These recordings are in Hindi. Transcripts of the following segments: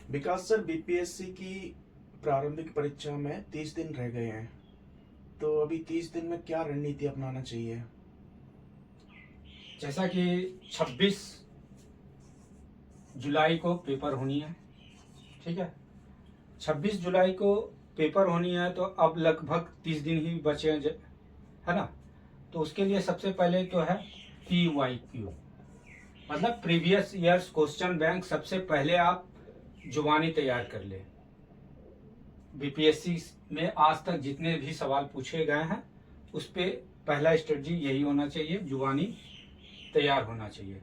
विकास सर, बीपीएससी की प्रारंभिक परीक्षा में 30 दिन रह गए हैं, तो अभी 30 दिन में क्या रणनीति अपनाना चाहिए? जैसा कि 26 जुलाई को पेपर होनी है, ठीक है। 26 जुलाई को पेपर होनी है, तो अब लगभग 30 दिन ही बचे हैं, है ना। तो उसके लिए सबसे पहले तो है PYQ, मतलब प्रीवियस ईयर्स क्वेश्चन बैंक। सबसे पहले आप जुबानी तैयार कर ले। बीपीएससी में आज तक जितने भी सवाल पूछे गए हैं उस पे पहला स्ट्रेटजी यही होना चाहिए, जुबानी तैयार होना चाहिए।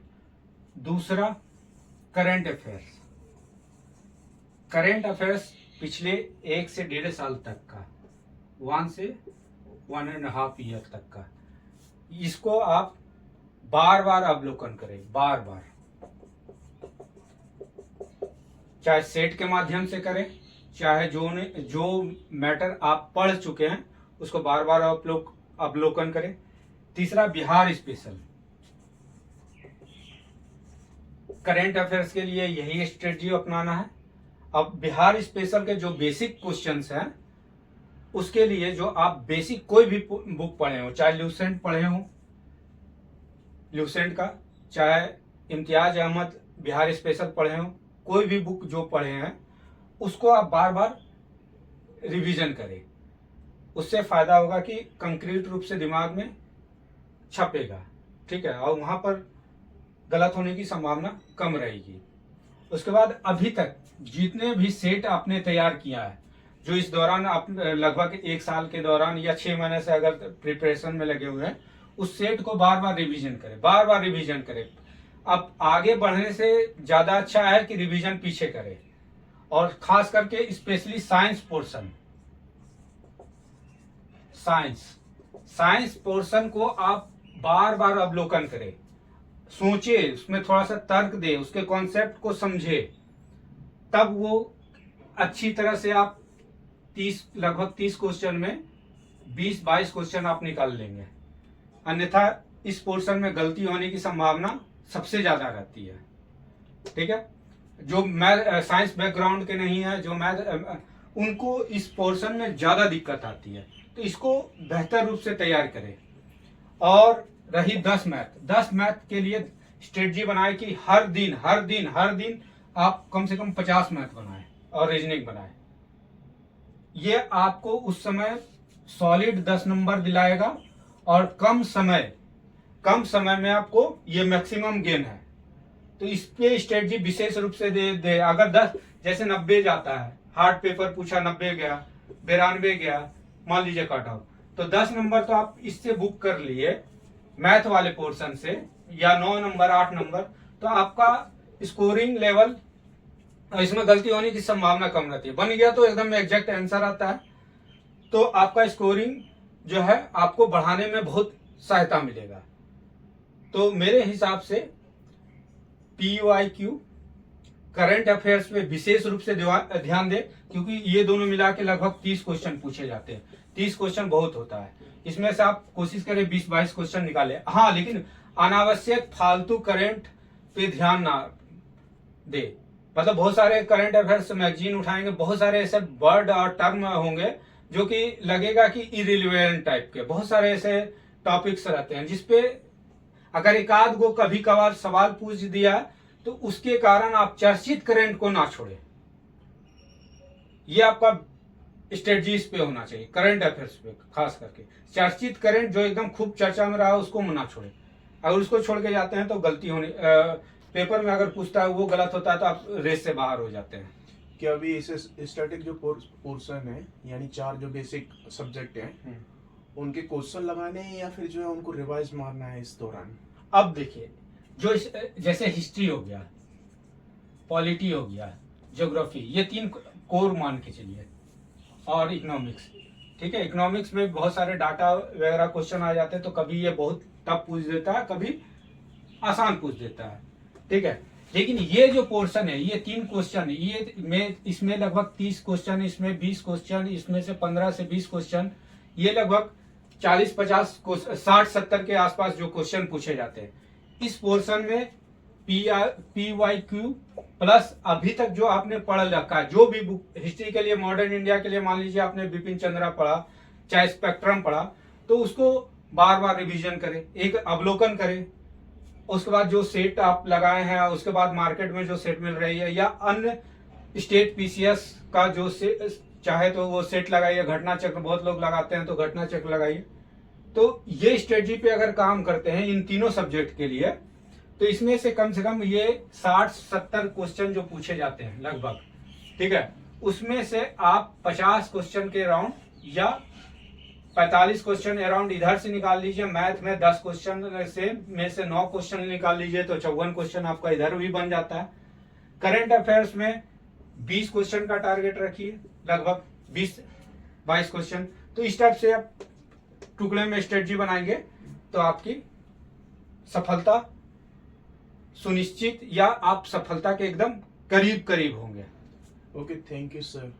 दूसरा, करंट अफेयर्स। करंट अफेयर्स पिछले 1 से 1.5 साल तक का, 1 से 1.5 ईयर तक का, इसको आप बार बार अवलोकन करें, बार बार, चाहे सेट के माध्यम से करें, चाहे जो मैटर आप पढ़ चुके हैं उसको बार बार अवलोकन करें। तीसरा, बिहार स्पेशल। करंट अफेयर्स के लिए यही स्ट्रेटजी अपनाना है। अब बिहार स्पेशल के जो बेसिक क्वेश्चंस हैं उसके लिए जो आप बेसिक कोई भी बुक पढ़े हो, चाहे ल्यूसेंट पढ़े हो, ल्यूसेंट का, चाहे इम्तियाज अहमद बिहार स्पेशल पढ़े हो, कोई भी बुक जो पढ़े हैं उसको आप बार बार रिवीजन करें। उससे फायदा होगा कि कंक्रीट रूप से दिमाग में छपेगा, ठीक है, और वहां पर गलत होने की संभावना कम रहेगी। उसके बाद अभी तक जितने भी सेट आपने तैयार किया है, जो इस दौरान आप लगभग 1 साल के दौरान या 6 महीने से अगर प्रिपरेशन में लगे हुए हैं, उस सेट को बार बार रिवीजन करें, बार बार रिवीजन करें। अब आगे बढ़ने से ज्यादा अच्छा है कि रिवीजन पीछे करें, और खास करके specially science portion, science portion को आप बार बार अवलोकन करें, सोचे, उसमें थोड़ा सा तर्क दे, उसके कॉन्सेप्ट को समझे, तब वो अच्छी तरह से आप लगभग 30 क्वेश्चन में 20-22 क्वेश्चन आप निकाल लेंगे। अन्यथा इस पोर्शन में गलती होने की संभावना सबसे ज्यादा रहती है, ठीक है। जो मैथ साइंस बैकग्राउंड के नहीं है, जो मैथ, उनको इस पोर्शन में ज्यादा दिक्कत आती है, तो इसको बेहतर रूप से तैयार करें। और रही 10 मैथ के लिए स्ट्रेटजी बनाए कि हर दिन आप कम से कम 50 मैथ बनाएं और रीजनिंग बनाएं। ये आपको उस समय सॉलिड 10 नंबर दिलाएगा, और कम समय में आपको ये मैक्सिमम गेन है। तो इस पे स्ट्रेटजी विशेष रूप से दे। अगर 10 जैसे 90 जाता है, हार्ड पेपर पूछा 90 गया, 92 गया, मान लीजिए कट ऑफ, तो 10 नंबर तो आप इससे बुक कर लिए मैथ वाले पोर्शन से, या 9 नंबर 8 नंबर, तो आपका स्कोरिंग लेवल, इसमें गलती होने की संभावना कम रहती है। बन गया तो एकदम एग्जैक्ट आंसर आता है, तो आपका स्कोरिंग जो है आपको बढ़ाने में बहुत सहायता मिलेगा। तो मेरे हिसाब से PYQ, करंट अफेयर्स पे विशेष रूप से ध्यान दे, क्योंकि ये दोनों मिला के लगभग 30 क्वेश्चन पूछे जाते हैं। 30 क्वेश्चन बहुत होता है, इसमें से आप कोशिश करें 20-22 क्वेश्चन निकाले। हाँ, लेकिन अनावश्यक फालतू करंट पे ध्यान ना दे। मतलब बहुत सारे करंट अफेयर्स मैगजीन उठाएंगे, बहुत सारे ऐसे वर्ड और टर्म होंगे जो कि लगेगा कि इरिलेवेंट टाइप के, बहुत सारे ऐसे टॉपिक्स रहते हैं जिसपे अगर एक आध गो कभी कभार सवाल पूछ दिया तो उसके कारण आप चर्चित करंट को ना छोड़े। ये आपका स्ट्रेटजी इस पे होना चाहिए, करंट अफेयर्स पे खास करके। चर्चित करंट जो एकदम खूब चर्चा में रहा उसको ना छोड़े। अगर उसको छोड़ के जाते हैं तो गलती होने, पेपर में अगर पूछता है वो गलत होता है तो आप रेस से बाहर हो जाते हैं। कि अभी इसे स्टैटिक जो पोर्शन है, यानी 4 जो बेसिक सब्जेक्ट हैं, उनके क्वेश्चन लगाने हैं या फिर जो है उनको रिवाइज मारना है इस दौरान? अब देखिए, जो जैसे हिस्ट्री हो गया, पॉलिटी हो गया, ज्योग्राफी, ये 3 कोर मान के चलिए, और इकोनॉमिक्स, ठीक है। इकोनॉमिक्स में बहुत सारे डाटा वगैरह क्वेश्चन आ जाते हैं, तो कभी ये बहुत टफ पूछ देता है, कभी आसान पूछ देता है, ठीक है। लेकिन ये जो पोर्शन है, ये 3 क्वेश्चन, इसमें लगभग 30 क्वेश्चन, इसमें 20 क्वेश्चन, इसमें से 15 से 20 क्वेश्चन, ये लगभग 40-50 60-70 के आसपास जो क्वेश्चन पूछे जाते हैं, इस पोर्शन में PYQ प्लस अभी तक जो आपने पढ़ रखा है, जो भी बुक हिस्ट्री के लिए, मॉडर्न इंडिया के लिए मान लीजिए आपने बिपिन चंद्रा पढ़ा, चाहे स्पेक्ट्रम पढ़ा, तो उसको बार बार रिवीजन करें, एक अवलोकन करें। उसके बाद जो सेट आप लगाए हैं, उसके बाद मार्केट में जो सेट मिल रही है, या अन्य स्टेट PCS का जो चाहे तो वो सेट लगाइए, घटना चक्र बहुत लोग लगाते हैं तो घटना चक्र लगाइए। तो ये स्ट्रेटजी पे अगर काम करते हैं इन तीनों सब्जेक्ट के लिए, तो इसमें से कम ये 60-70 क्वेश्चन जो पूछे जाते हैं लगभग, ठीक है, उसमें से आप 50 क्वेश्चन के अराउंड या 45 क्वेश्चन अराउंड इधर से निकाल लीजिए। मैथ में 10 क्वेश्चन में से 9 क्वेश्चन निकाल लीजिए तो 54 क्वेश्चन आपका इधर भी बन जाता है। करंट अफेयर्स में 20 क्वेश्चन का टारगेट रखिए, लगभग 20-22 क्वेश्चन। तो इस टाइप से आप टुकड़े में स्ट्रेटजी बनाएंगे तो आपकी सफलता सुनिश्चित, या आप सफलता के एकदम करीब होंगे। Okay, thank you sir.